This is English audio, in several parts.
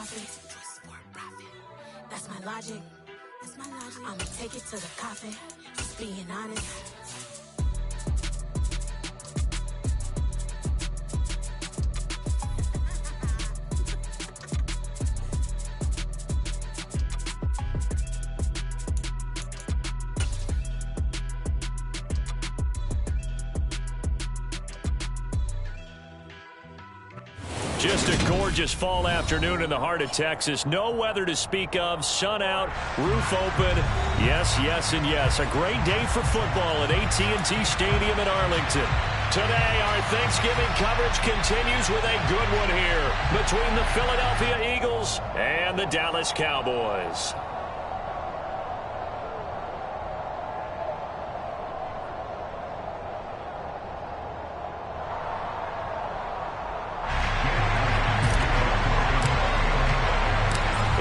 profit. Choices for profit. That's my logic. That's my logic. I'ma take it to the coffin. Just being honest. Just a gorgeous fall afternoon in the heart of Texas. No weather to speak of. Sun out, roof open. Yes, yes, and yes. A great day for football at AT&T Stadium in Arlington. Today, our Thanksgiving coverage continues with a good one here between the Philadelphia Eagles and the Dallas Cowboys.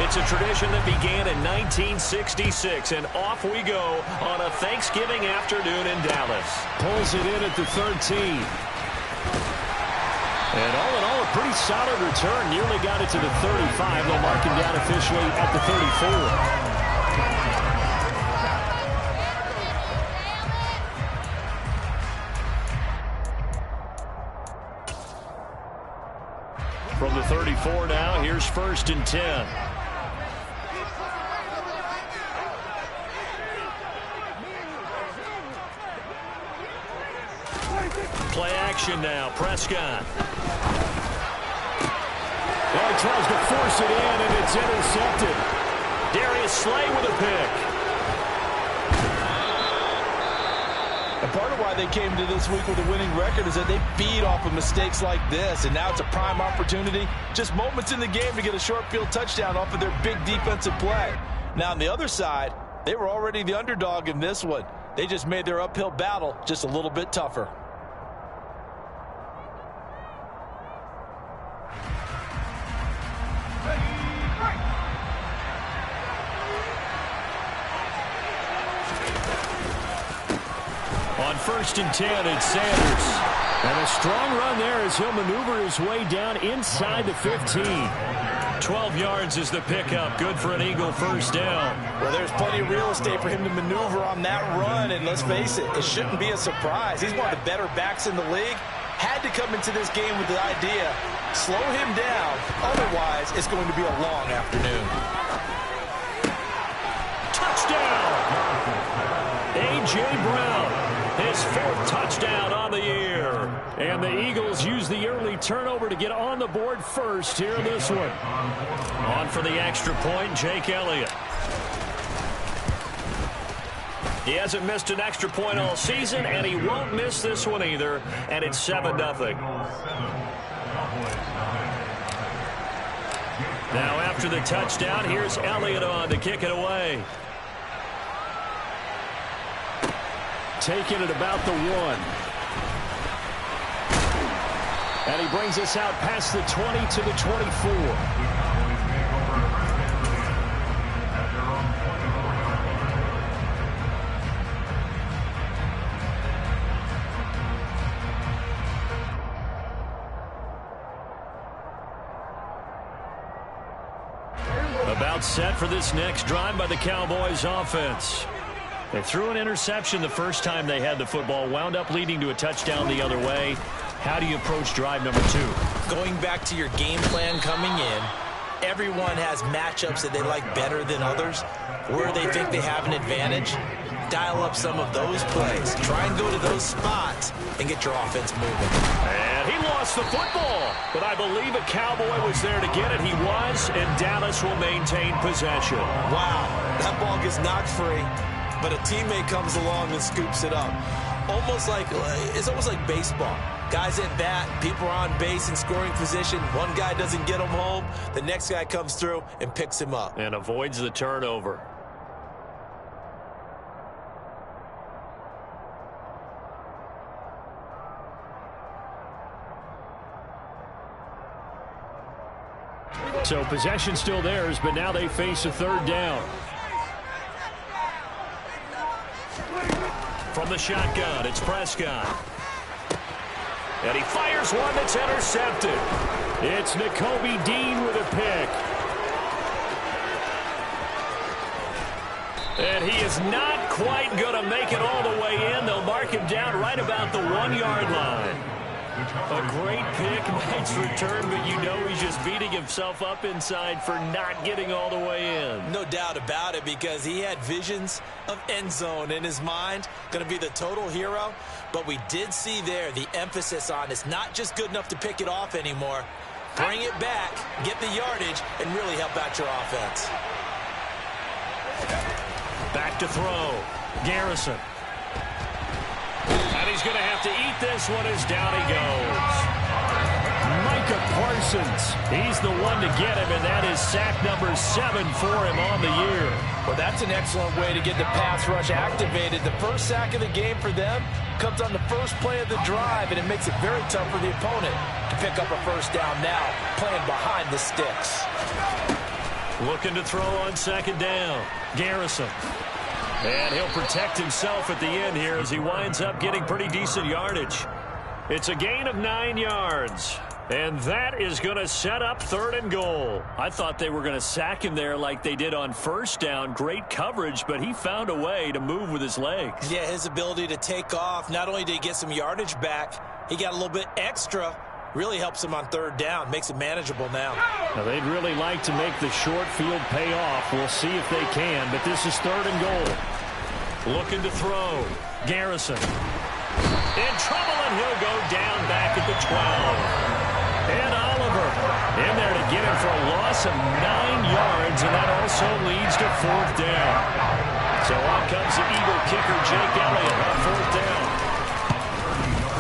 It's a tradition that began in 1966, and off we go on a Thanksgiving afternoon in Dallas. Pulls it in at the 13. And all in all, a pretty solid return. Nearly got it to the 35. They'll mark him down officially at the 34. From the 34 now, here's 1st and 10. Play action now. Prescott. Well, he tries to force it in, and it's intercepted. Darius Slay with a pick. And part of why they came to this week with a winning record is that they feed off of mistakes like this, and now it's a prime opportunity, just moments in the game to get a short field touchdown off of their big defensive play. Now, on the other side, they were already the underdog in this one. They just made their uphill battle just a little bit tougher. On 1st and 10, it's Sanders. And a strong run there as he'll maneuver his way down inside the 15. 12 yards is the pickup. Good for an Eagle first down. Well, there's plenty of real estate for him to maneuver on that run, and let's face it, it shouldn't be a surprise. He's one of the better backs in the league. Had to come into this game with the idea, slow him down, otherwise it's going to be a long afternoon. Touchdown! A.J. Brown. His 4th touchdown on the year. And the Eagles use the early turnover to get on the board first here in this one. On for the extra point, Jake Elliott. He hasn't missed an extra point all season, and he won't miss this one either, and it's 7-0. Now after the touchdown, here's Elliott on to kick it away. Taking it about the 1. And he brings us out past the 20 to the 24. About set for this next drive by the Cowboys offense. They threw an interception the first time they had the football, wound up leading to a touchdown the other way. How do you approach drive number 2? Going back to your game plan coming in, everyone has matchups that they like better than others, where they think they have an advantage. Dial up some of those plays. Try and go to those spots and get your offense moving. And he lost the football, but I believe a Cowboy was there to get it. He was, and Dallas will maintain possession. Wow, that ball gets knocked free, but a teammate comes along and scoops it up. It's almost like baseball. Guys at bat, people are on base in scoring position. One guy doesn't get him home. The next guy comes through and picks him up. And avoids the turnover. So possession still theirs, but now they face a 3rd down. From the shotgun, it's Prescott. And he fires one that's intercepted. It's Nakobe Dean with a pick. And he is not quite going to make it all the way in. They'll mark him down right about the 1-yard line. A great pick, nice return, but you know he's just beating himself up inside for not getting all the way in. No doubt about it, because he had visions of end zone in his mind. Going to be the total hero. But we did see there the emphasis on it's not just good enough to pick it off anymore. Bring it back, get the yardage, and really help out your offense. Back to throw. Garrison. And he's going to have to eat this one as down he goes. Micah Parsons. He's the one to get him, and that is sack number 7 for him on the year. Well, that's an excellent way to get the pass rush activated. The first sack of the game for them comes on the first play of the drive, and it makes it very tough for the opponent to pick up a first down now, playing behind the sticks. Looking to throw on second down. Garrison. And he'll protect himself at the end here as he winds up getting pretty decent yardage. It's a gain of 9 yards. And that is going to set up 3rd and goal. I thought they were going to sack him there like they did on first down. Great coverage, but he found a way to move with his legs. Yeah, his ability to take off. Not only did he get some yardage back, he got a little bit extra. Really helps him on 3rd down. Makes it manageable now. Now, they'd really like to make the short field pay off. We'll see if they can, but this is 3rd and goal. Looking to throw. Garrison. In trouble, and he'll go down back at the 12. And Oliver in there to get him for a loss of 9 yards, and that also leads to 4th down. So on comes the Eagle kicker, Jake Elliott, on 4th down.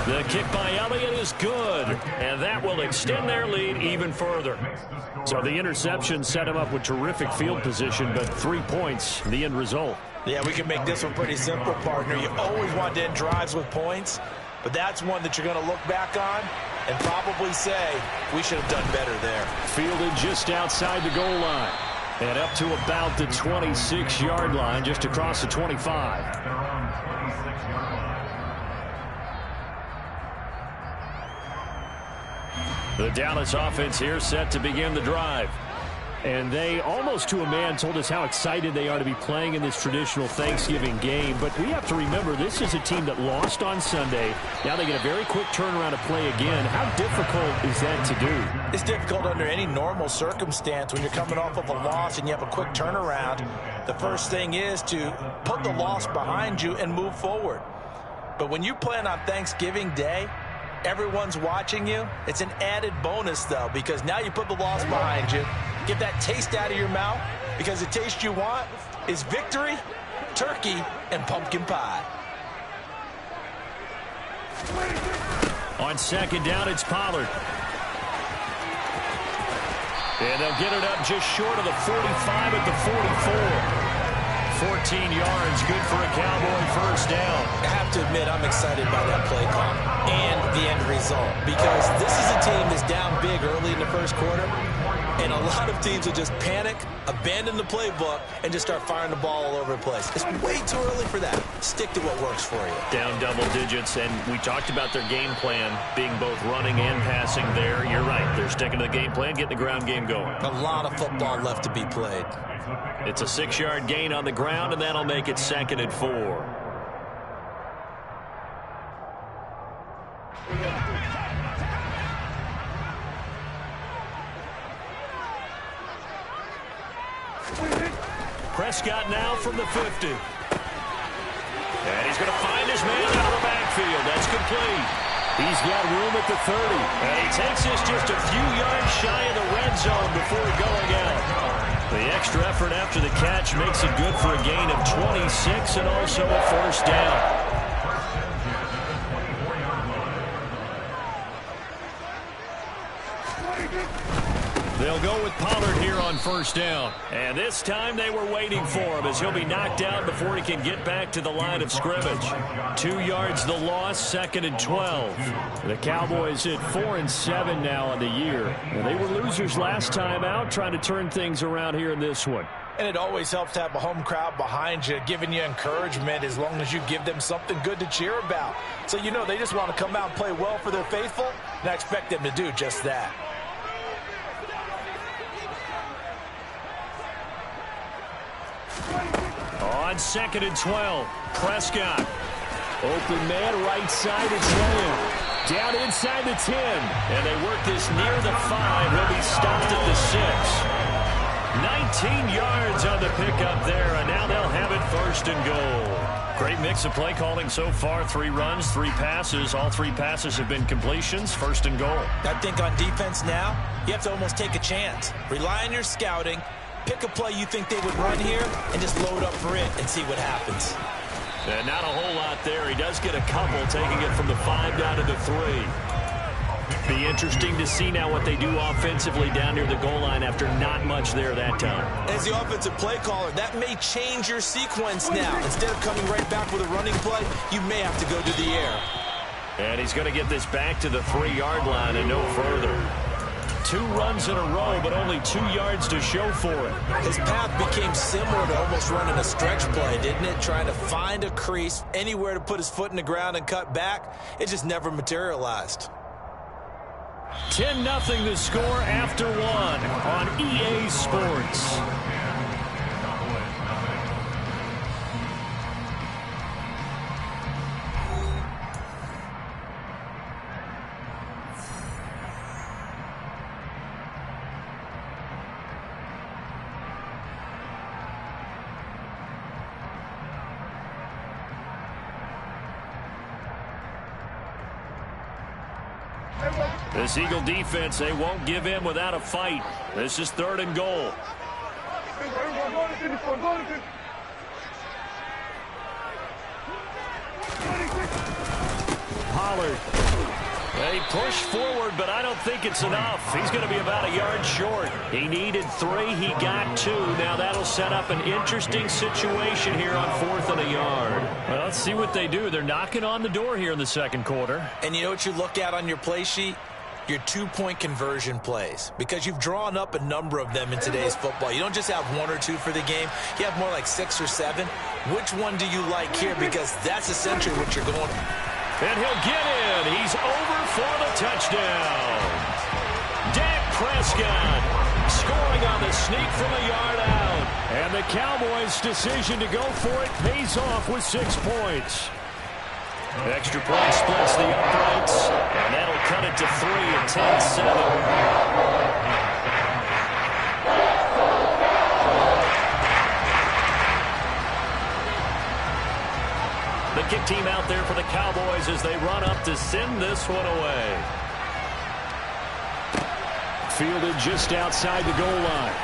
The kick by Elliott is good, and that will extend their lead even further. So the interception set him up with terrific field position, but 3 points, the end result. Yeah, we can make this one pretty simple, partner. You always want to end drives with points, but that's one that you're going to look back on and probably say, we should have done better there. Fielded just outside the goal line. And up to about the 26-yard line, just across the 25. The Dallas offense here set to begin the drive. And they, almost to a man, told us how excited they are to be playing in this traditional Thanksgiving game. But we have to remember, this is a team that lost on Sunday. Now they get a very quick turnaround to play again. How difficult is that to do? It's difficult under any normal circumstance when you're coming off of a loss and you have a quick turnaround. The first thing is to put the loss behind you and move forward. But when you play on Thanksgiving Day, everyone's watching you. It's an added bonus, though, because now you put the loss behind you. Get that taste out of your mouth, because the taste you want is victory, turkey, and pumpkin pie. On second down, it's Pollard. And they'll get it up just short of the 45 at the 44. 14 yards, good for a Cowboy first down. I have to admit, I'm excited by that play call and the end result, because this is a team that's down big early in the first quarter, and a lot of teams will just panic, abandon the playbook, and just start firing the ball all over the place. It's way too early for that. Stick to what works for you. Down double digits, and we talked about their game plan being both running and passing there. You're right. They're sticking to the game plan, getting the ground game going. A lot of football left to be played. It's a 6-yard gain on the ground, and that'll make it 2nd and 4. Prescott now from the 50. And he's going to find his man out of the backfield. That's complete. He's got room at the 30. And he takes this just a few yards shy of the red zone before going out. The extra effort after the catch makes it good for a gain of 26 and also a first down. They'll go with Pollard here on first down. And this time they were waiting for him as he'll be knocked out before he can get back to the line of scrimmage. 2 yards the loss, 2nd and 12. The Cowboys at 4-7 now on the year. And they were losers last time out, trying to turn things around here in this one. And it always helps to have a home crowd behind you, giving you encouragement as long as you give them something good to cheer about. So you know they just want to come out and play well for their faithful, and I expect them to do just that. on 2nd and 12. Prescott. Open man, right side, it's Lamb. Down inside the 10. And they work this near the 5. He'll be stopped at the 6. 19 yards on the pickup there, and now they'll have it 1st and goal. Great mix of play calling so far. 3 runs, 3 passes. All 3 passes have been completions. 1st and goal. I think on defense now, you have to almost take a chance. Rely on your scouting. Pick a play you think they would run here, and just load up for it and see what happens. And not a whole lot there. He does get a couple, taking it from the 5 down to the 3. Be interesting to see now what they do offensively down near the goal line after not much there that time. As the offensive play caller, that may change your sequence now. Instead of coming right back with a running play, you may have to go to the air. And he's going to get this back to the 3-yard line and no further. 2 runs in a row, but only 2 yards to show for it. His path became similar to almost running a stretch play, didn't it? Trying to find a crease, anywhere to put his foot in the ground and cut back. It just never materialized. 10-0 the score after 1 on EA Sports. This Eagle defense, they won't give in without a fight. This is 3rd and goal. Pollard. They push forward, but I don't think it's enough. He's going to be about a yard short. He needed 3. He got 2. Now that'll set up an interesting situation here on 4th and a yard. Well, let's see what they do. They're knocking on the door here in the 2nd quarter. And you know what you look at on your play sheet? Your 2-point conversion plays, because you've drawn up a number of them in today's football. You don't just have 1 or 2 for the game. You have more like 6 or 7. Which one do you like here? Because that's essentially what you're going for. And he'll get in. He's over for the touchdown. Dak Prescott scoring on the sneak from a yard out. And the Cowboys' decision to go for it pays off with 6 points. Extra point splits the uprights, and that'll cut it to 3 at 10-7. The kick team out there for the Cowboys as they run up to send this one away. Fielded just outside the goal line.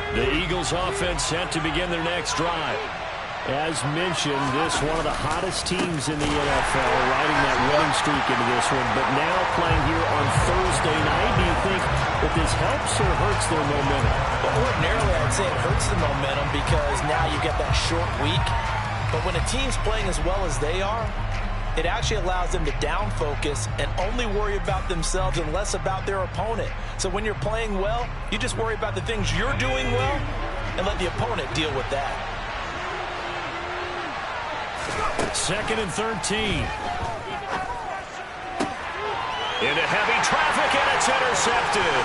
The Eagles offense set to begin their next drive. As mentioned, this one of the hottest teams in the NFL, riding that winning streak into this one, but now playing here on Thursday night. Do you think that this helps or hurts their momentum? Well, ordinarily, I'd say it hurts the momentum because now you get that short week. But when a team's playing as well as they are, it actually allows them to down focus and only worry about themselves and less about their opponent. So when you're playing well, you just worry about the things you're doing well and let the opponent deal with that. 2nd and 13. Into heavy traffic, and it's intercepted.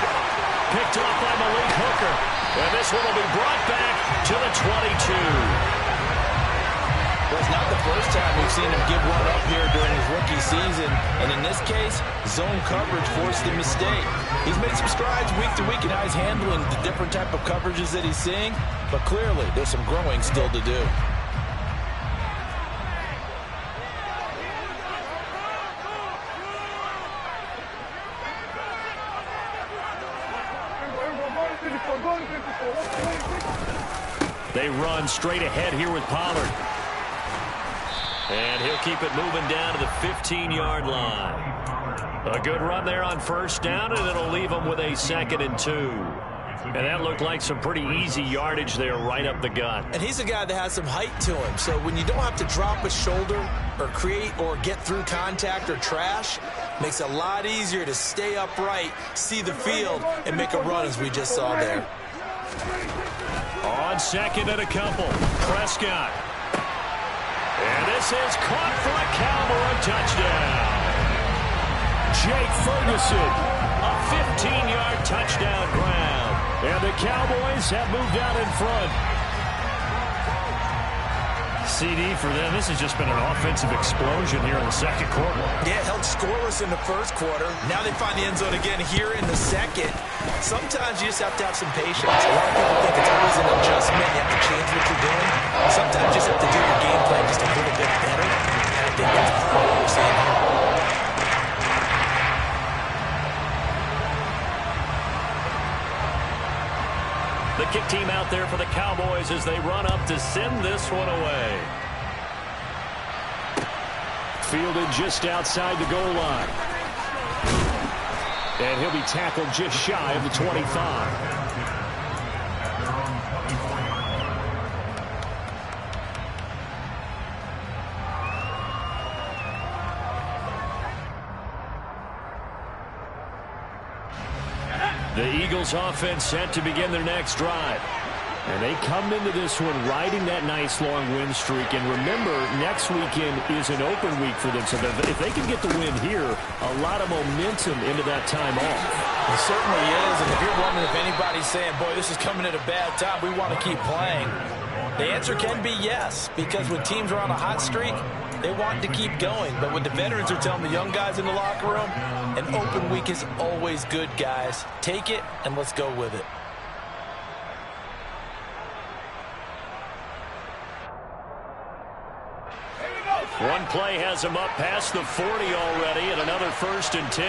Picked off by Malik Hooker. And this one will be brought back to the 22. Well, it's not the first time we've seen him give one up here during his rookie season. And in this case, zone coverage forced the mistake. He's made some strides week to week in how he's handling the different type of coverages that he's seeing. But clearly, there's some growing still to do. They run straight ahead here with Pollard. And he'll keep it moving down to the 15-yard line. A good run there on 1st down, and it'll leave them with a 2nd and 2. And that looked like some pretty easy yardage there right up the gut. And he's a guy that has some height to him. So when you don't have to drop a shoulder or create or get through contact or trash, Makes it a lot easier to stay upright, see the field, and make a run as we just saw there. On second and a couple, Prescott. And this is caught for a Cowboy touchdown. Jake Ferguson, a 15-yard touchdown grab. And the Cowboys have moved out in front. CD for them, this has just been an offensive explosion here in the second quarter. Yeah, held scoreless in the first quarter. Now they find the end zone again here in the second. Sometimes you just have to have some patience. A lot of people think it's always an adjustment. You have to change what you're doing. Sometimes you just have to do your game plan just a little bit better. And I think that's part of what we're seeing here. The kick team out there for the Cowboys as they run up to send this one away. Fielded just outside the goal line. And he'll be tackled just shy of the 25. The Eagles offense set to begin their next drive. And they come into this one riding that nice long win streak. And remember, next weekend is an open week for them. So if they can get the win here, a lot of momentum into that time off. It certainly is. And if you're wondering if anybody's saying, boy, this is coming at a bad time, we want to keep playing, the answer can be yes. Because when teams are on a hot streak, they want to keep going. But what the veterans are telling the young guys in the locker room, an open week is always good, guys. Take it, and let's go with it. One play has him up past the 40 already, and another 1st and 10.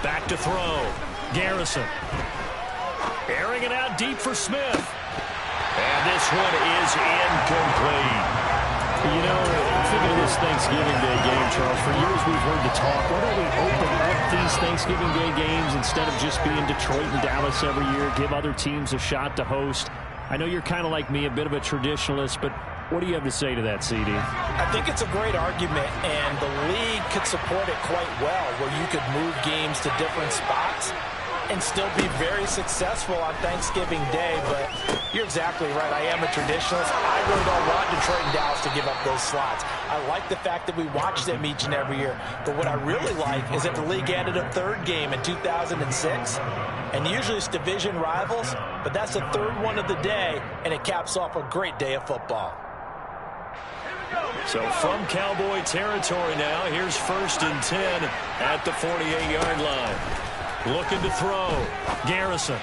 Back to throw. Garrison. Airing it out deep for Smith. And this one is incomplete. You know, thinking of this Thanksgiving Day game, Charles, for years we've heard the talk, why don't we open up these Thanksgiving Day games instead of just being Detroit and Dallas every year, give other teams a shot to host? I know you're kind of like me, a bit of a traditionalist, but what do you have to say to that, CD? I think it's a great argument, and the league could support it quite well, where you could move games to different spots and still be very successful on Thanksgiving Day. But you're exactly right. I am a traditionalist. I really don't want Detroit and Dallas to give up those slots. I like the fact that we watch them each and every year. But what I really like is that the league added a third game in 2006. And usually it's division rivals, but that's the third one of the day, and it caps off a great day of football. So from Cowboy territory now, here's 1st and 10 at the 48-yard line. Looking to throw. Garrison.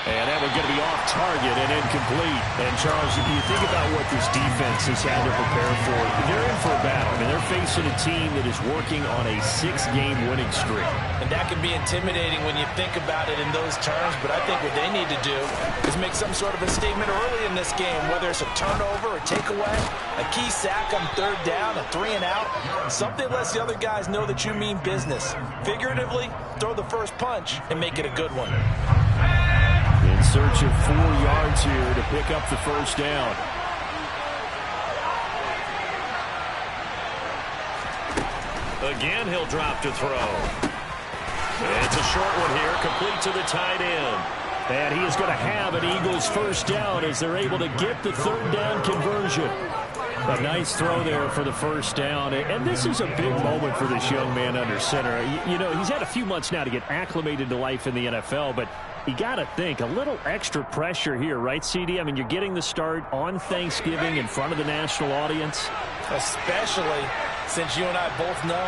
And that one's going to be off target and incomplete. And, Charles, you think about what this defense has had to prepare for. They're in for a battle. I mean, they're facing a team that is working on a 6-game winning streak. And that can be intimidating when you think about it in those terms. But I think what they need to do is make some sort of a statement early in this game, whether it's a turnover, a takeaway, a key sack on 3rd down, a 3-and-out. Something lets the other guys know that you mean business. Figuratively, throw the first punch and make it a good one. In search of 4 yards here to pick up the 1st down. Again, he'll drop to throw. It's a short one here, complete to the tight end. And he is going to have an Eagles 1st down as they're able to get the 3rd down conversion. A nice throw there for the 1st down. And this is a big moment for this young man under center. You know, he's had a few months now to get acclimated to life in the NFL, but you got to think, a little extra pressure here, right, CD? I mean, you're getting the start on Thanksgiving in front of the national audience. Especially since you and I both know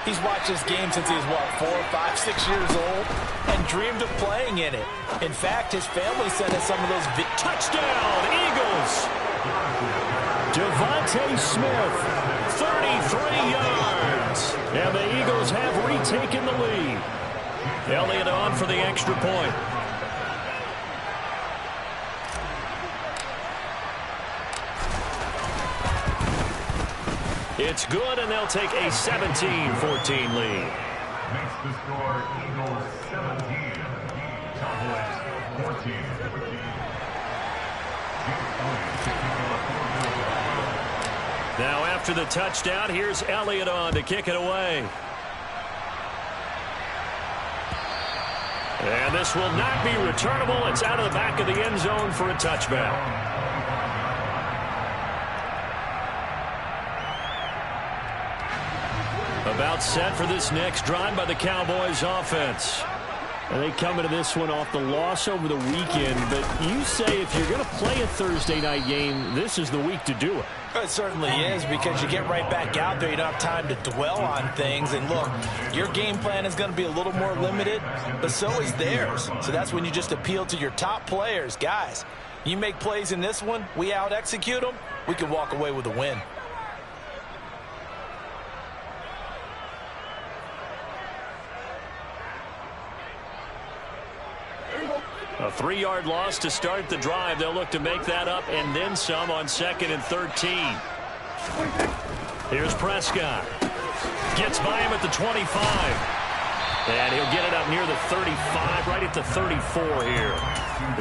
he's watched this game since he was, what, 4, 5, 6 years old and dreamed of playing in it. In fact, his family sent us some of those touchdown Eagles. Devontae Smith, 33 yards. And the Eagles have retaken the lead. Elliott on for the extra point. It's good, and they'll take a 17-14 lead. Makes the score Eagles 17, Cowboys 14. Now after the touchdown, here's Elliott on to kick it away. And this will not be returnable. It's out of the back of the end zone for a touchback. About set for this next drive by the Cowboys offense. And they come into this one off the loss over the weekend, but you say if you're going to play a Thursday night game, this is the week to do it. It certainly is, because you get right back out there. You don't have time to dwell on things. And look, your game plan is going to be a little more limited, but so is theirs. So that's when you just appeal to your top players. Guys, you make plays in this one, we out-execute them, we can walk away with a win. A 3-yard loss to start the drive. They'll look to make that up and then some on 2nd and 13. Here's Prescott. Gets by him at the 25. And he'll get it up near the 35, right at the 34 here.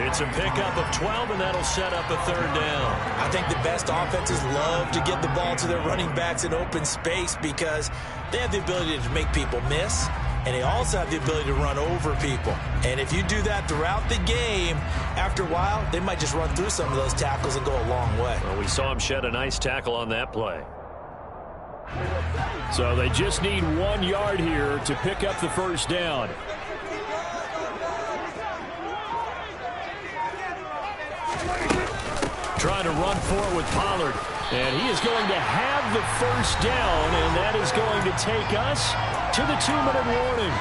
It's a pickup of 12, and that'll set up a 3rd down. I think the best offenses love to get the ball to their running backs in open space because they have the ability to make people miss. And they also have the ability to run over people. And if you do that throughout the game, after a while, they might just run through some of those tackles and go a long way. Well, we saw him shed a nice tackle on that play. So they just need 1 yard here to pick up the 1st down. Trying to run for it with Pollard. And he is going to have the 1st down, and that is going to take us to the 2-minute warning.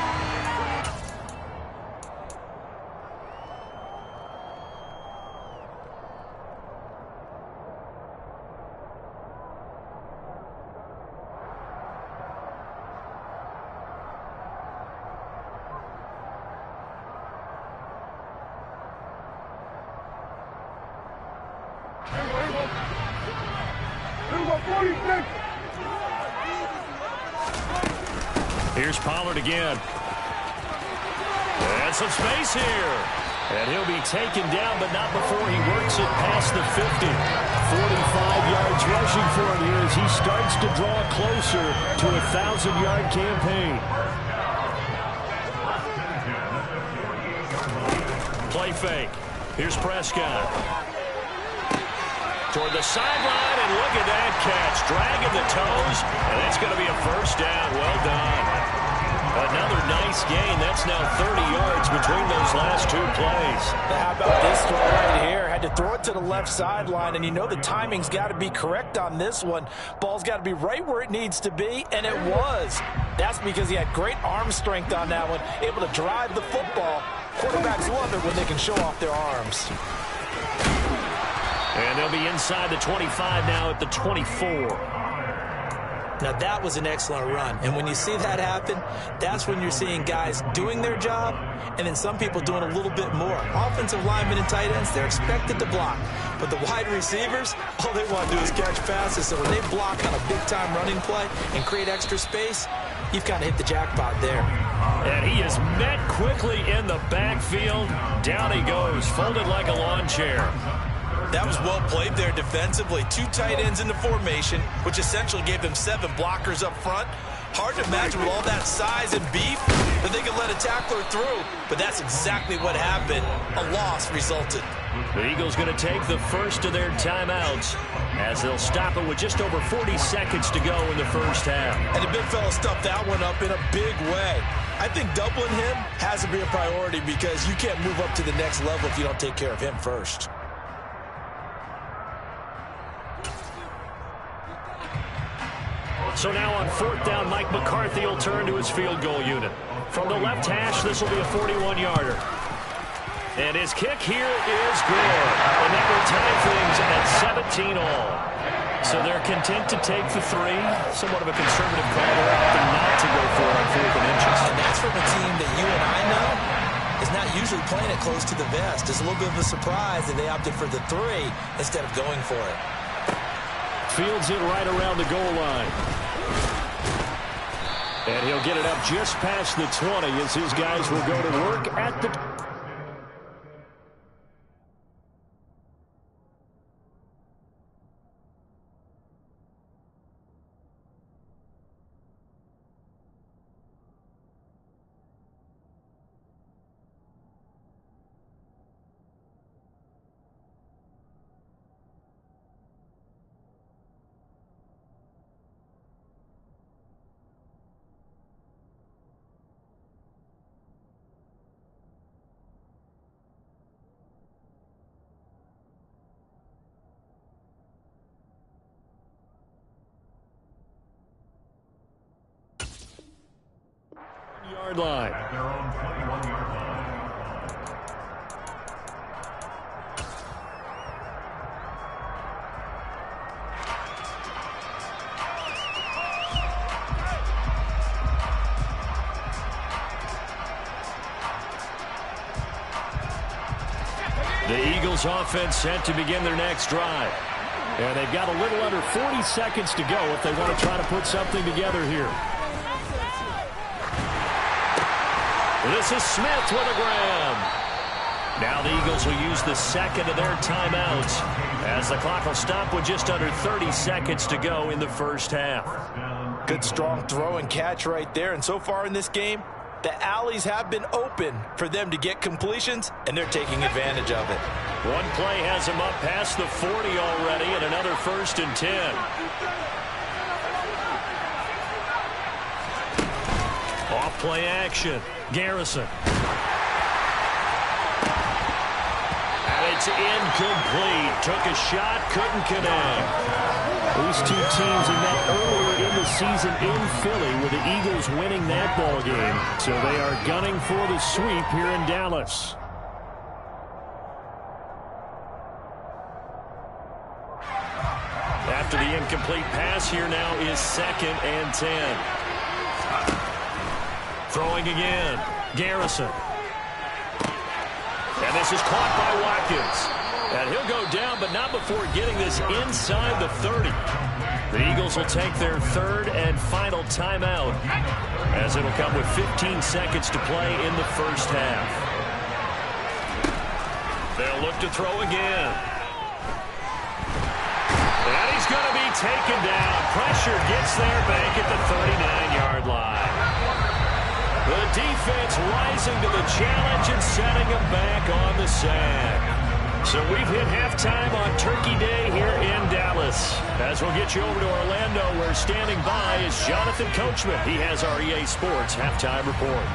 Here's Pollard again. And some space here. And he'll be taken down, but not before he works it past the 50. 45 yards rushing for him here as he starts to draw closer to a 1,000-yard campaign. Play fake. Here's Prescott. Toward the sideline, and look at that catch. Dragging the toes, and it's going to be a 1st down. Well done. Another nice gain. That's now 30 yards between those last 2 plays. How about this throw right here? Had to throw it to the left sideline, and you know the timing's got to be correct on this one. Ball's got to be right where it needs to be, and it was. That's because he had great arm strength on that one, able to drive the football. Quarterbacks love it when they can show off their arms. And they'll be inside the 25 now at the 24. Now, that was an excellent run. And when you see that happen, that's when you're seeing guys doing their job and then some people doing a little bit more. Offensive linemen and tight ends, they're expected to block. But the wide receivers, all they want to do is catch passes. So when they block on a big-time running play and create extra space, you've kind of hit the jackpot there. And he is met quickly in the backfield. Down he goes, folded like a lawn chair. That was well played there defensively. 2 tight ends in the formation, which essentially gave them 7 blockers up front. Hard to imagine with all that size and beef that they could let a tackler through. But that's exactly what happened. A loss resulted. The Eagles going to take the first of their timeouts as they'll stop it with just over 40 seconds to go in the 1st half. And the big fella stuffed that one up in a big way. I think doubling him has to be a priority because you can't move up to the next level if you don't take care of him first. So now on 4th down, Mike McCarthy will turn to his field goal unit. From the left hash, this will be a 41-yarder. And his kick here is good. And that will tie things at 17 all. So they're content to take the 3. Somewhat of a conservative call. They're opting not to go for it on 4th and inches. And that's from a team that you and I know is not usually playing it close to the vest. It's a little bit of a surprise that they opted for the 3 instead of going for it. Fields it right around the goal line. And he'll get it up just past the 20 as his guys will go to work at the... 21-yard line. At their own 21-yard line. The Eagles offense set to begin their next drive. And they've got a little under 40 seconds to go if they want to try to put something together here. This is Smith with a grab. Now the Eagles will use the second of their timeouts as the clock will stop with just under 30 seconds to go in the first half. Good strong throw and catch right there. And so far in this game, the alleys have been open for them to get completions, and they're taking advantage of it. One play has them up past the 40 already, and another 1st and 10. Off play action. Garrison. And it's incomplete. Took a shot, couldn't connect. These two teams have met earlier in the season in Philly with the Eagles winning that ball game. So they are gunning for the sweep here in Dallas. After the incomplete pass, here now is 2nd and 10. Throwing again. Garrison. And this is caught by Watkins. And he'll go down, but not before getting this inside the 30. The Eagles will take their 3rd and final timeout, as it'll come with 15 seconds to play in the first half. They'll look to throw again. And he's going to be taken down. Pressure gets there back at the 39-yard line. The defense rising to the challenge and setting them back on the sack. So we've hit halftime on Turkey Day here in Dallas. As we'll get you over to Orlando, where standing by is Jonathan Coachman. He has our EA Sports halftime report.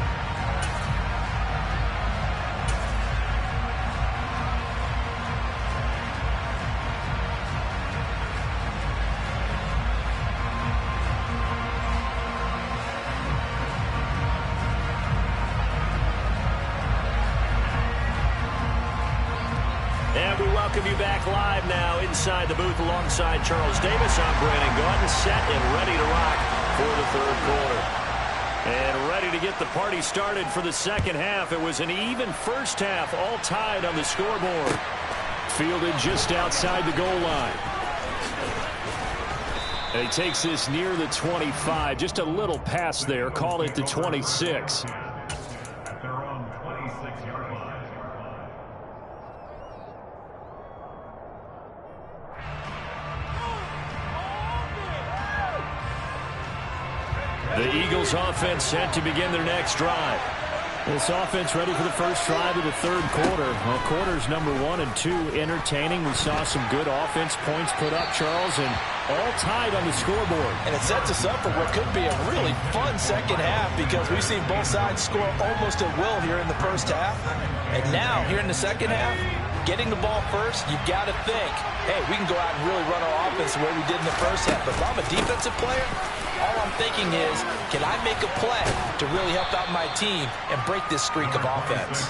Welcome you back live now inside the booth alongside Charles Davis. I'm Brandon Gaudin, set and ready to rock for the 3rd quarter. And ready to get the party started for the second half. It was an even first half, all tied on the scoreboard. Fielded just outside the goal line. And he takes this near the 25. Just a little pass there. Call it the 26. At their own 26-yard line. The Eagles offense set to begin their next drive. This offense ready for the first drive of the 3rd quarter. Well, quarters number 1 and 2 entertaining. We saw some good offense points put up, Charles, and all tied on the scoreboard. And it sets us up for what could be a really fun second half, because we've seen both sides score almost at will here in the first half. And now, here in the second half, getting the ball first, you've got to think, hey, we can go out and really run our offense the way we did in the first half. But if I'm a defensive player, all I'm thinking is, can I make a play to really help out my team and break this streak of offense?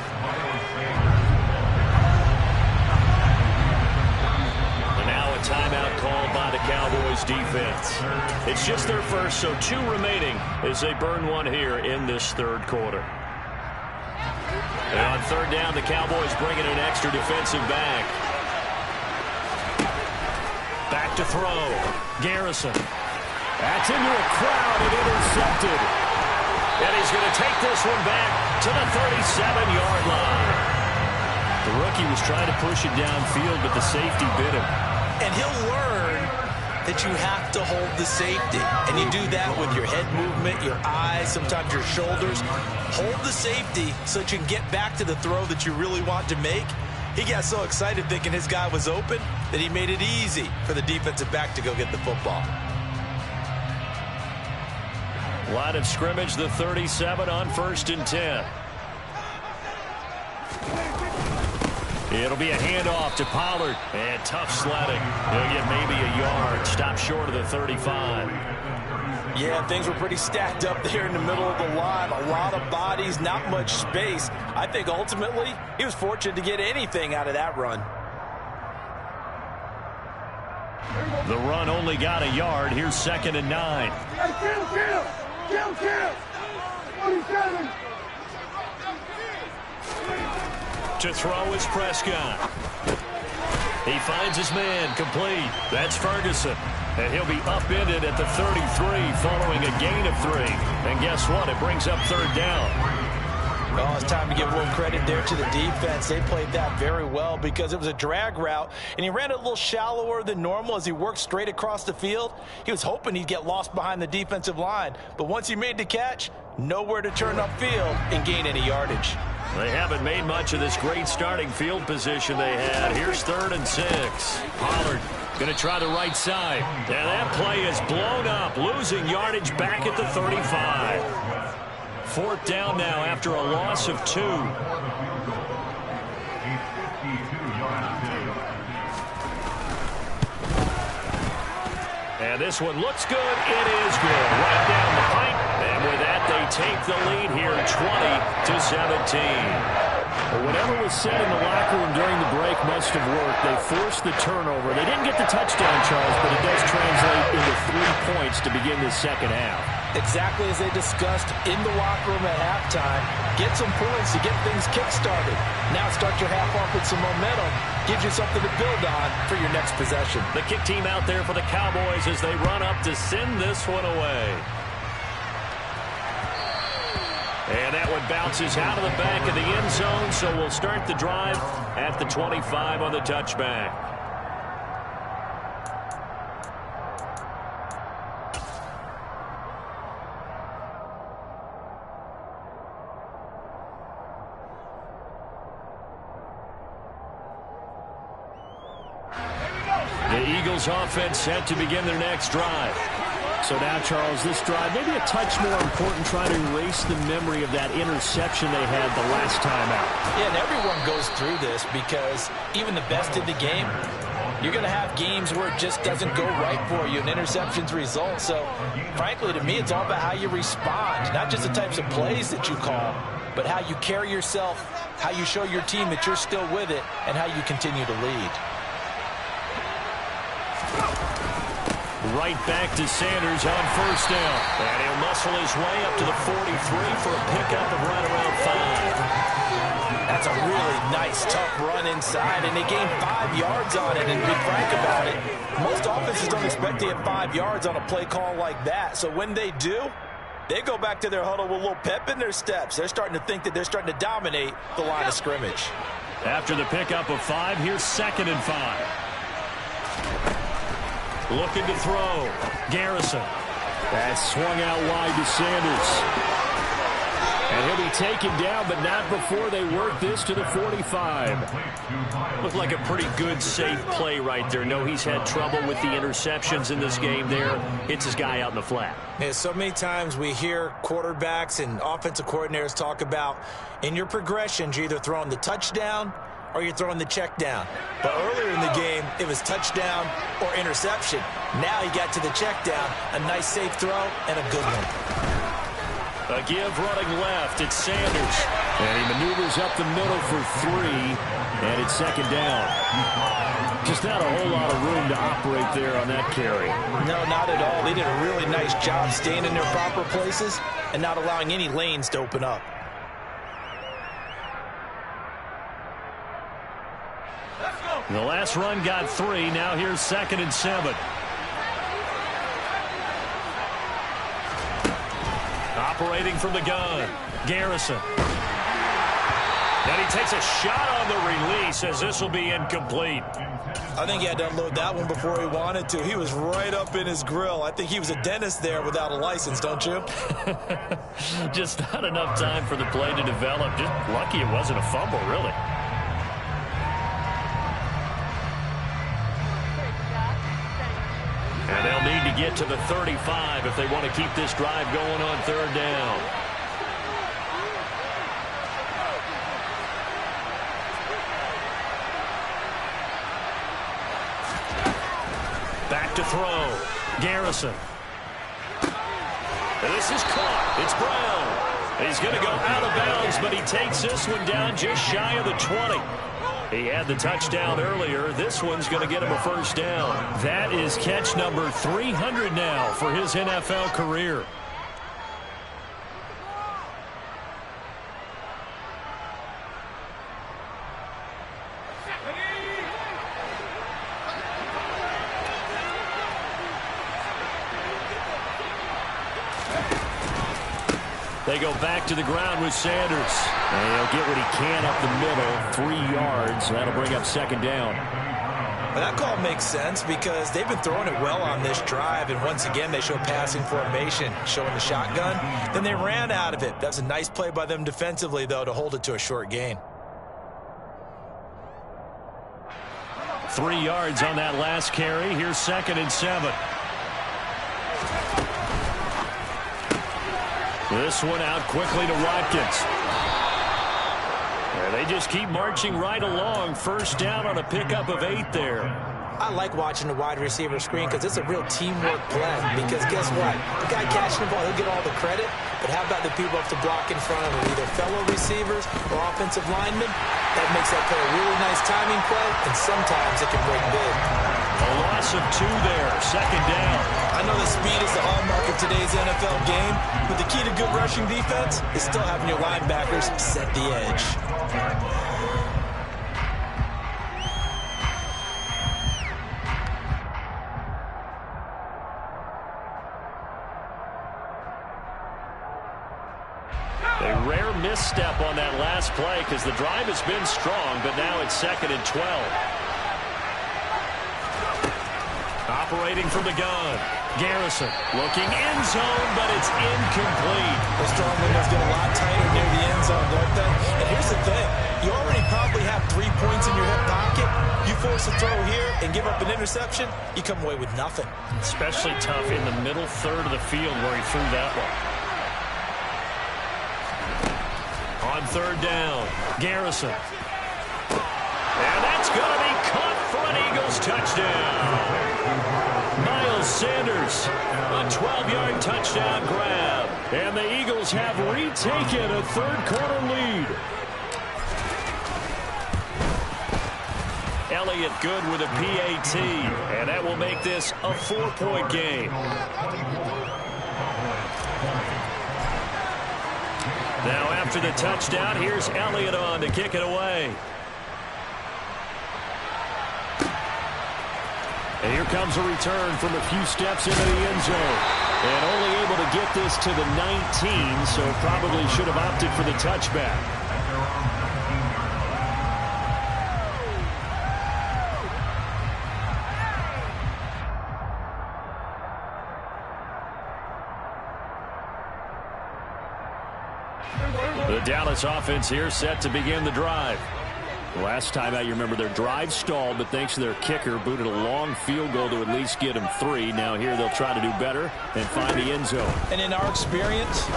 And now a timeout called by the Cowboys defense. It's just their first, so 2 remaining as they burn one here in this 3rd quarter. And on 3rd down, the Cowboys bringing an extra defensive back. Back to throw. Garrison. That's into a crowd and intercepted. And he's going to take this one back to the 37-yard line. The rookie was trying to push it downfield, but the safety bit him. And he'll learn that you have to hold the safety. And you do that with your head movement, your eyes, sometimes your shoulders. Hold the safety so that you can get back to the throw that you really want to make. He got so excited thinking his guy was open that he made it easy for the defensive back to go get the football. Line of scrimmage, the 37 on 1st and 10. It'll be a handoff to Pollard. And tough sledding. He'll get maybe a yard. Stop short of the 35. Yeah, things were pretty stacked up there in the middle of the line. A lot of bodies, not much space. I think ultimately he was fortunate to get anything out of that run. The run only got a yard. Here's 2nd and 9. Kill! 47! To throw is Prescott. He finds his man, complete. That's Ferguson. And he'll be upended at the 33 following a gain of 3. And guess what? It brings up 3rd down. Well, it's time to give a little credit there to the defense. They played that very well because it was a drag route, and he ran it a little shallower than normal as he worked straight across the field. He was hoping he'd get lost behind the defensive line, but once he made the catch, nowhere to turn upfield and gain any yardage. They haven't made much of this great starting field position they had. Here's 3rd and 6. Pollard going to try the right side. And that play is blown up, losing yardage back at the 35. 4th down now after a loss of 2. And this one looks good. It is good. Right down the pipe. And with that, they take the lead here, 20-17. Well, whatever was said in the locker room during the break must have worked. They forced the turnover. They didn't get the touchdown, Charles, but it does translate into 3 points to begin the second half. Exactly as they discussed in the locker room at halftime. Get some points to get things kick-started. Now start your half off with some momentum. Gives you something to build on for your next possession. The kick team out there for the Cowboys as they run up to send this one away. And that one bounces out of the back of the end zone, so we'll start the drive at the 25 on the touchback. The Eagles offense set to begin their next drive. So now, Charles, this drive maybe a touch more important, trying to erase the memory of that interception they had the last time out. Yeah, and everyone goes through this because even the best in the game, you're going to have games where it just doesn't go right for you and interceptions result. So, frankly, to me, it's all about how you respond, not just the types of plays that you call, but how you carry yourself, how you show your team that you're still with it, and how you continue to lead. Right back to Sanders on 1st down. And he'll muscle his way up to the 43 for a pickup of right around 5. That's a really nice, tough run inside, and they gained 5 yards on it. And to be frank about it, most offenses don't expect to get 5 yards on a play call like that. So when they do, they go back to their huddle with a little pep in their steps. They're starting to think that they're starting to dominate the line of scrimmage. After the pickup of 5, here's 2nd and 5. Looking to throw. Garrison. That's swung out wide to Sanders. And he'll be taken down, but not before they work this to the 45. Looked like a pretty good, safe play right there. No, he's had trouble with the interceptions in this game there. Hits his guy out in the flat. Yeah, so many times we hear quarterbacks and offensive coordinators talk about in your progressions, you're either throwing the touchdown or you're throwing the check down. But earlier in the game, it was touchdown or interception. Now he got to the check down, a nice safe throw, and a good one. A give running left. It's Sanders. And he maneuvers up the middle for 3, and it's 2nd down. Just not a whole lot of room to operate there on that carry. No, not at all. They did a really nice job staying in their proper places and not allowing any lanes to open up. The last run got 3. Now here's 2nd and 7. Operating from the gun. Garrison. And he takes a shot on the release as this will be incomplete. I think he had to unload that one before he wanted to. He was right up in his grill. I think he was a dentist there without a license, don't you? Just not enough time for the play to develop. Just lucky it wasn't a fumble, really. And they'll need to get to the 35 if they want to keep this drive going on 3rd down. to throw. Garrison. And this is caught. It's Brown. He's going to go out of bounds, but he takes this one down just shy of the 20. He had the touchdown earlier. This one's going to get him a first down. That is catch number 300 now for his NFL career. They go back to the ground with Sanders. And he'll get what he can up the middle, 3 yards. That'll bring up second down. Well, that call makes sense because they've been throwing it well on this drive, and once again they show passing formation, showing the shotgun. Then they ran out of it. That's a nice play by them defensively, though, to hold it to a short gain. 3 yards on that last carry. Here's 2nd and 7. This one out quickly to Watkins. They just keep marching right along. First down on a pickup of 8 there. I like watching the wide receiver screen because it's a real teamwork play. Because guess what? The guy catching the ball, he'll get all the credit. But how about the people up to block in front of him, either fellow receivers or offensive linemen? That makes that play a really nice timing play, and sometimes it can break big. A loss of 2 there. Second down. I know that speed is the hallmark of today's NFL game, but the key to good rushing defense is still having your linebackers set the edge. A rare misstep on that last play because the drive has been strong, but now it's 2nd and 12. Operating from the gun. Garrison looking end zone, but it's incomplete. Those strong windows get a lot tighter near the end zone, don't they? And here's the thing. You already probably have 3 points in your hip pocket. You force a throw here and give up an interception, you come away with nothing. Especially tough in the middle third of the field where he threw that one. On 3rd down, Garrison. And that's going to be caught for an Eagles touchdown. Miles Sanders, a 12-yard touchdown grab. And the Eagles have retaken a third-quarter lead. Elliott good with a PAT, and that will make this a 4-point game. Now after the touchdown, here's Elliott on to kick it away. And here comes a return from a few steps into the end zone. And only able to get this to the 19, so probably should have opted for the touchback. The Dallas offense here set to begin the drive. Last time out, you remember their drive stalled, but thanks to their kicker, booted a long field goal to at least get them 3. Now here they'll try to do better and find the end zone. And in our experience,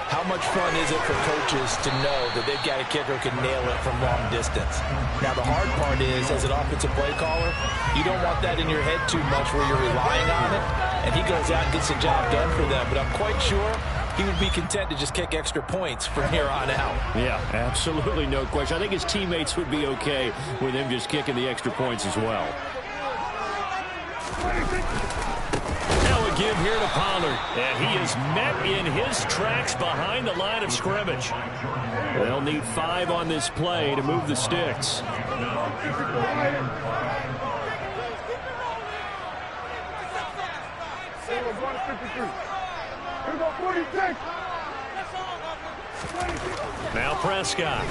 how much fun is it for coaches to know that they've got a kicker who can nail it from long distance? Now the hard part is, as an offensive play caller, you don't want that in your head too much where you're relying on it, and he goes out and gets the job done for them. But I'm quite sure he would be content to just kick extra points from here on out. Yeah, absolutely no question. I think his teammates would be okay with him just kicking the extra points as well. Now a give here to Pollard. And he is met in his tracks behind the line of scrimmage. They'll need 5 on this play to move the sticks. Now Prescott.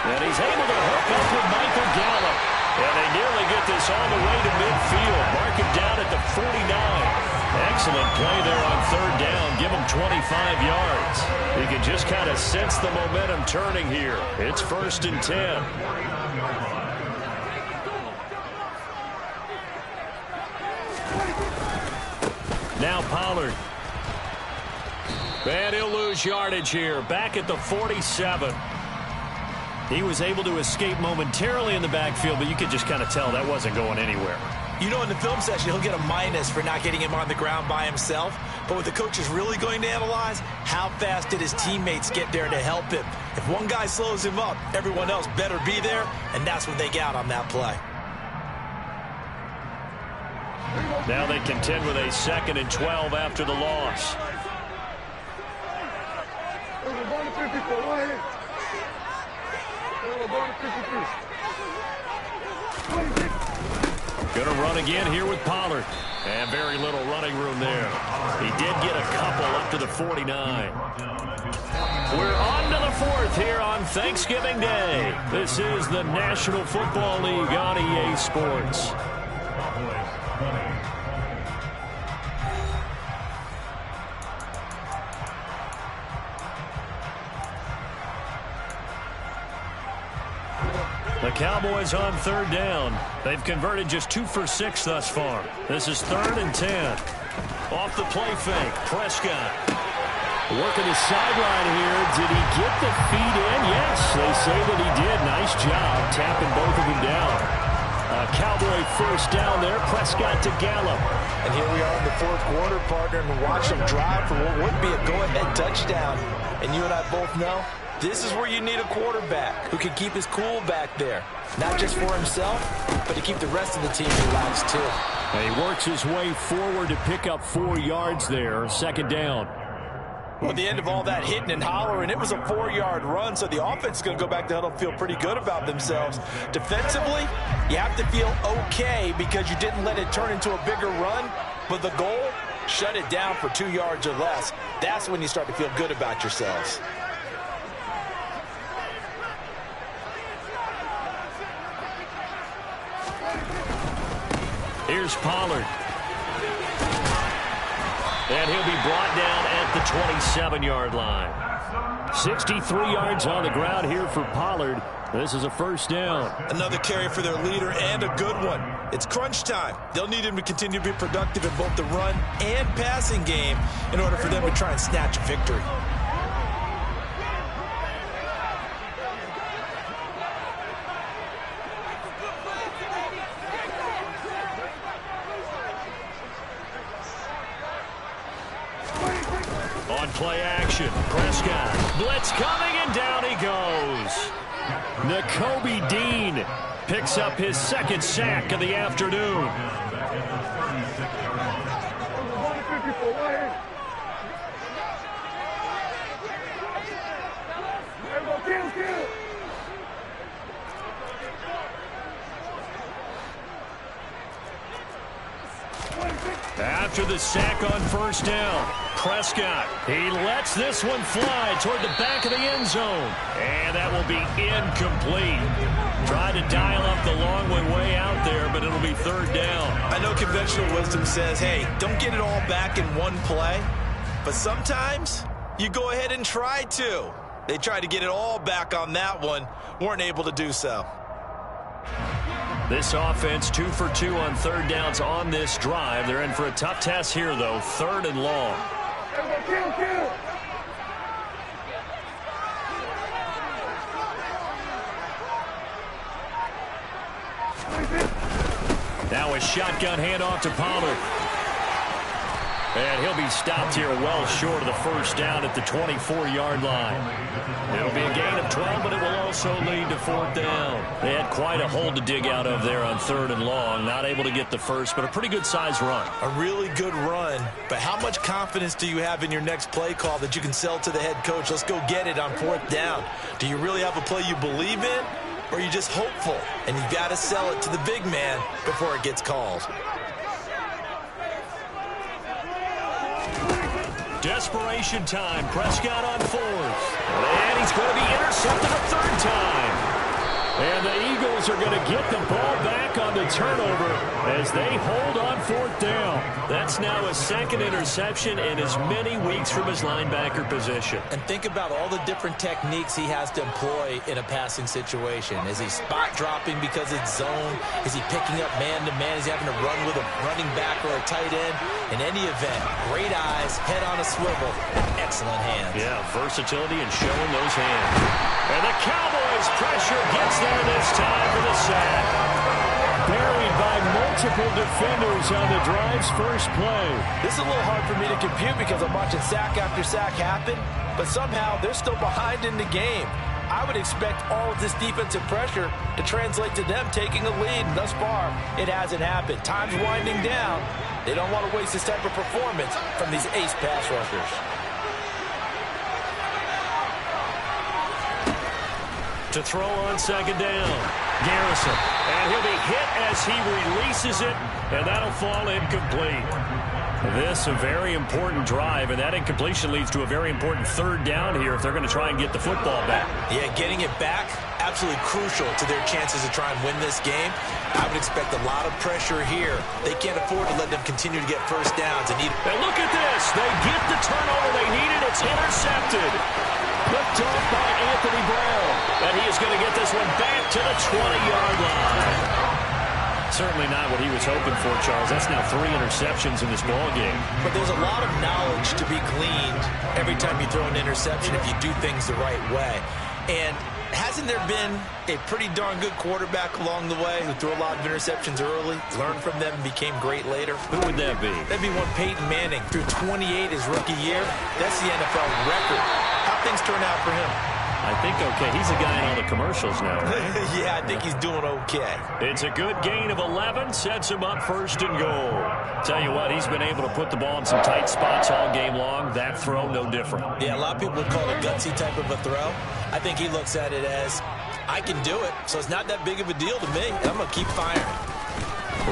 And he's able to hook up with Michael Gallup. And they nearly get this all the way to midfield. Mark him down at the 49. Excellent play there on 3rd down. Give him 25 yards. You can just kind of sense the momentum turning here. It's 1st and 10. Now Pollard. And he'll lose yardage here. Back at the 47. He was able to escape momentarily in the backfield, but you could just kind of tell that wasn't going anywhere. You know, in the film session, he'll get a minus for not getting him on the ground by himself. But what the coach is really going to analyze, how fast did his teammates get there to help him? If one guy slows him up, everyone else better be there, and that's what they got on that play. Now they contend with a 2nd and 12 after the loss. Going to run again here with Pollard. And very little running room there. He did get a couple up to the 49. We're on to the 4th here on Thanksgiving Day. This is the National Football League on EA Sports. The Cowboys on 3rd down. They've converted just 2 for 6 thus far. This is 3rd and 10. Off the play fake, Prescott. Working the sideline here. Did he get the feet in? Yes, they say that he did. Nice job tapping both of them down. Cowboy 1st down there. Prescott to Gallup. And here we are in the 4th quarter, partner, and watch them drive for what would be a go-ahead touchdown. And you and I both know this is where you need a quarterback who can keep his cool back there. Not just for himself, but to keep the rest of the team relaxed too. And he works his way forward to pick up 4 yards there. 2nd down. Well, at the end of all that hitting and hollering, it was a 4-yard run, so the offense is going to go back to huddle and feel pretty good about themselves. Defensively, you have to feel okay because you didn't let it turn into a bigger run, but the goal, shut it down for 2 yards or less. That's when you start to feel good about yourselves. Here's Pollard. And he'll be brought down at the 27-yard line. 63 yards on the ground here for Pollard. This is a 1st down. Another carry for their leader and a good one. It's crunch time. They'll need him to continue to be productive in both the run and passing game in order for them to try and snatch a victory. On play action, Prescott. Blitz coming, and down he goes. Nakobe Dean picks up his 2nd sack of the afternoon. After the sack on 1st down, Prescott, he lets this one fly toward the back of the end zone. And that will be incomplete. Tried to dial up the long way out there, but it'll be 3rd down. I know conventional wisdom says, hey, don't get it all back in one play. But sometimes you go ahead and try to. They tried to get it all back on that one, weren't able to do so. This offense 2 for 2 on 3rd downs on this drive. They're in for a tough test here, though. 3rd and long. Now a shotgun handoff to Pollard. And he'll be stopped here well short of the 1st down at the 24-yard line. It'll be a gain of 12, but it will also lead to 4th down. They had quite a hole to dig out of there on 3rd and long. Not able to get the first, but a pretty good-sized run. A really good run, but how much confidence do you have in your next play call that you can sell to the head coach? Let's go get it on 4th down. Do you really have a play you believe in, or are you just hopeful? And you've got to sell it to the big man before it gets called. Desperation time. Prescott on 4th. And he's going to be intercepted a 3rd time. And the Eagles are going to get the ball back on the turnover as they hold on 4th down. That's now a 2nd interception in as many weeks from his linebacker position. And think about all the different techniques he has to employ in a passing situation. Is he spot dropping because it's zone? Is he picking up man-to-man? Is he having to run with a running back or a tight end? In any event, great eyes, head on a swivel, excellent hands. Yeah, versatility and showing those hands. And the Cowboys pressure gets there this time for the sack. Buried by multiple multiple defenders on the drive's first play. This is a little hard for me to compute because I'm watching sack after sack happen, but somehow they're still behind in the game. I would expect all of this defensive pressure to translate to them taking a lead, and thus far, it hasn't happened. Time's winding down. They don't want to waste this type of performance from these ace pass rushers. To throw on second down, Garrison. And he'll be hit as he releases it, and that'll fall incomplete. This a very important drive, and that incompletion leads to a very important third down here if they're going to try and get the football back. Yeah, getting it back, absolutely crucial to their chances to try and win this game. I would expect a lot of pressure here. They can't afford to let them continue to get first downs. And look at this. They get the turnover they needed. It's intercepted. Picked off by Anthony Brown. And he is going to get this one back to the 20-yard line. Certainly not what he was hoping for, Charles. That's now 3 interceptions in this ball game. But there's a lot of knowledge to be gleaned every time you throw an interception if you do things the right way. And hasn't there been a pretty darn good quarterback along the way who threw a lot of interceptions early, learned from them, and became great later? Who would that be? That'd be one Peyton Manning. Threw 28 his rookie year. That's the NFL record. How'd things turn out for him? I think okay. He's a guy in all the commercials now, right? Yeah, I think he's doing okay. It's a good gain of 11. Sets him up first and goal. Tell you what, he's been able to put the ball in some tight spots all game long. That throw, no different. Yeah, a lot of people would call it a gutsy type of a throw. I think he looks at it as, I can do it, so it's not that big of a deal to me. I'm going to keep firing.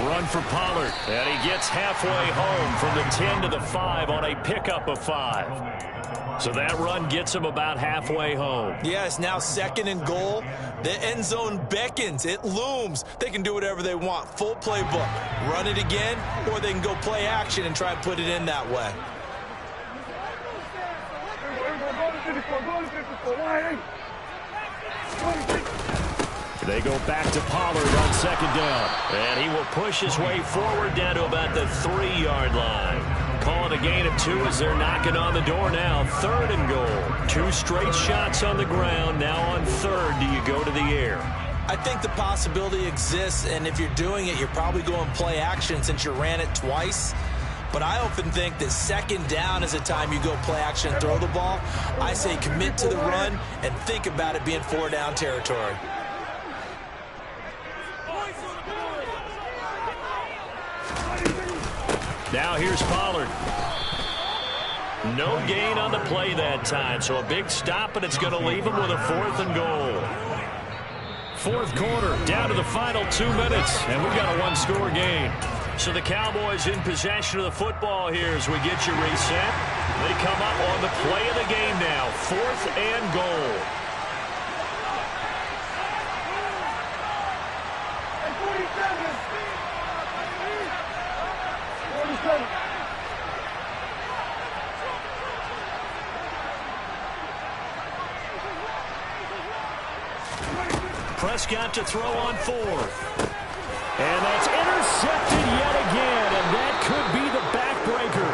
Run for Pollard, and he gets halfway home from the 10 to the 5 on a pickup of 5. So that run gets him about halfway home. Yeah, it's now second and goal. The end zone beckons. It looms. They can do whatever they want. Full playbook. Run it again, or they can go play action and try and put it in that way. They go back to Pollard on second down. And he will push his way forward down to about the 3-yard line. Call it a gain of 2 as they're knocking on the door now. 3rd and goal. 2 straight shots on the ground. Now on 3rd, do you go to the air? I think the possibility exists, and if you're doing it, you're probably going play action since you ran it twice. But I often think that second down is a time you go play action and throw the ball. I say commit to the run and think about it being 4-down territory. Now here's Pollard. No gain on the play that time, so a big stop, and it's going to leave him with a 4th and goal. 4th quarter, down to the final 2 minutes, and we've got a 1-score game. So the Cowboys in possession of the football here as we get you reset. They come up on the play of the game now, 4th and goal. Prescott to throw on 4th. And that's intercepted yet again, and that could be the backbreaker.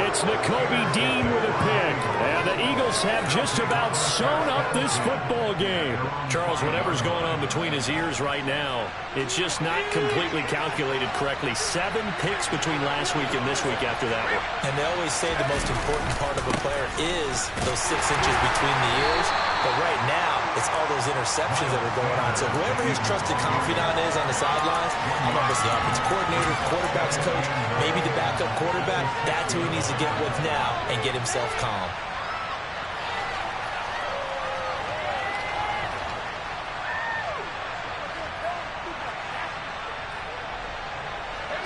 It's Nakobe Dean with a pick, and the Eagles have just about sewn up this football game. Charles, whatever's going on between his ears right now, it's just not completely calculated correctly. 7 picks between last week and this week after that one. And they always say the most important part of a player is those 6 inches between the ears. But right now, it's all those interceptions that are going on. So whoever his trusted confidant is on the sidelines, I don't know if it's the offensive coordinator, quarterback's coach, maybe the backup quarterback, that's who he needs to get with now and get himself calm.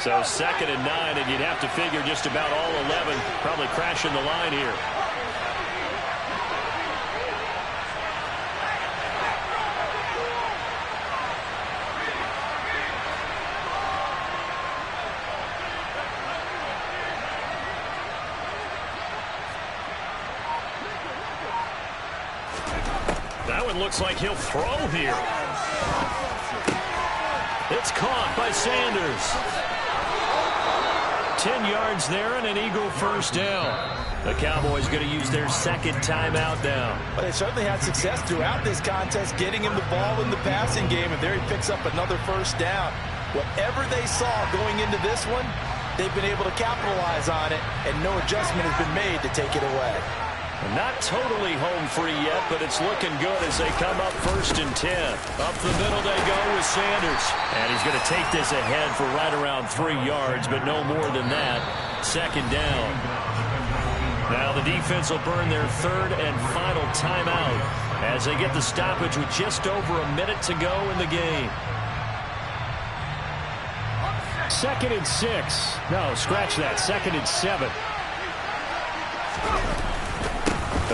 So 2nd and 9, and you'd have to figure just about all 11 probably crashing the line here. That one looks like he'll throw here. It's caught by Sanders. 10 yards there and an Eagle first down. The Cowboys going to use their 2nd timeout now. But they certainly had success throughout this contest, getting him the ball in the passing game, and there he picks up another first down. Whatever they saw going into this one, they've been able to capitalize on it, and no adjustment has been made to take it away. Not totally home free yet, but it's looking good as they come up 1st and 10. Up the middle they go with Sanders. And he's going to take this ahead for right around 3 yards, but no more than that. 2nd down. Now the defense will burn their 3rd and final timeout as they get the stoppage with just over a minute to go in the game. 2nd and 6. No, scratch that. 2nd and 7.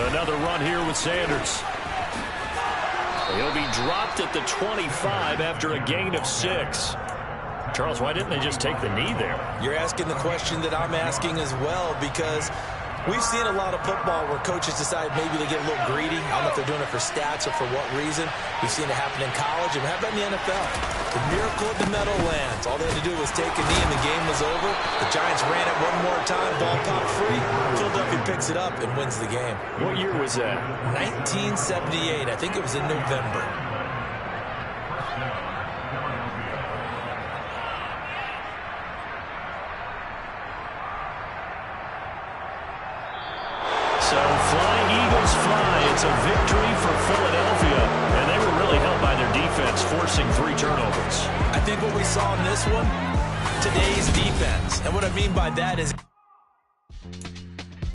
Another run here with Sanders. He'll be dropped at the 25 after a gain of 6. Charles, why didn't they just take the knee there? You're asking the question that I'm asking as well, because we've seen a lot of football where coaches decide maybe they get a little greedy. I don't know if they're doing it for stats or for what reason. We've seen it happen in college, and how about in the NFL? The miracle of the meadow lands. All they had to do was take a knee, and the game was over. The Giants ran it one more time. Ball popped free. Philadelphia picks it up and wins the game. What year was that? 1978. I think it was in November. So flying Eagles fly. It's a victory for Philadelphia, and they were really helped by their defense, forcing 3 turnovers. I think what we saw in this one, today's defense. And what I mean by that is